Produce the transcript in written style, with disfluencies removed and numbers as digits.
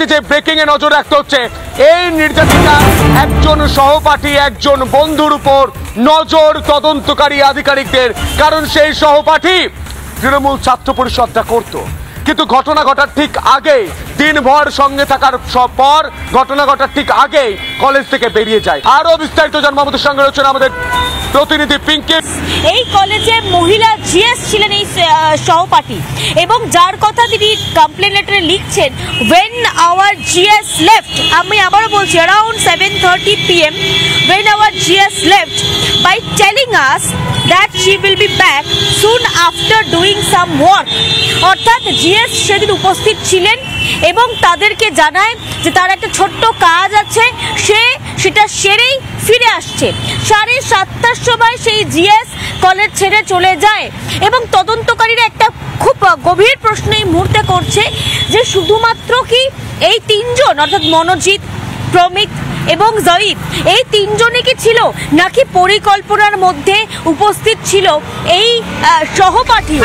হচ্ছে যে breaking a নজর রাখতে হচ্ছে, এই নির্যাতিতা একজন সহপাঠী, একজন বন্ধুর উপর নজর তদন্তকারী আধিকারিকদের। কারণ সেই সহপাঠী তৃণমূল ছাত্র পরিষদটা করত, কিন্তু ঘটনা ঘটার ঠিক আগে, দিনভর সঙ্গে থাকার পর ঘটনা ঘটার ঠিক আগেই কলেজ থেকে বেরিয়ে যায়। আরো বিস্তারিত জানবো, আমাদের সঙ্গে রয়েছেন আমাদের প্রতিনিধি পিঙ্কি। এই কলেজে মহিলা জিএস ছিলেন এই সহপাঠী, এবং যার কথা তিনি কমপ্লেন লেটারে লিখছেন, when our GS left, আমি আবারও বলছি around 7:30 PM, when our GS left by telling us that she will be back soon after doing some work। অর্থাৎ জিএস সেদিন উপস্থিত ছিলেন এবং তাদেরকে জানায় যে তার একটা ছোট্ট কাজ আছে, সেটা সেরেই ফিরে আসছে। 7:30টার সময় সেই জিএস কলেজ ছেড়ে চলে যায় এবং তদন্তকারীরা একটা খুব গভীর প্রশ্ন এই মুহূর্তে করছে যে শুধুমাত্র কি এই তিনজন, অর্থাৎ মনোজিৎ, প্রমিত এবং জয়ীব, এই তিনজনই কি ছিল, নাকি পরিকল্পনার মধ্যে উপস্থিত ছিল এই সহপাঠীও?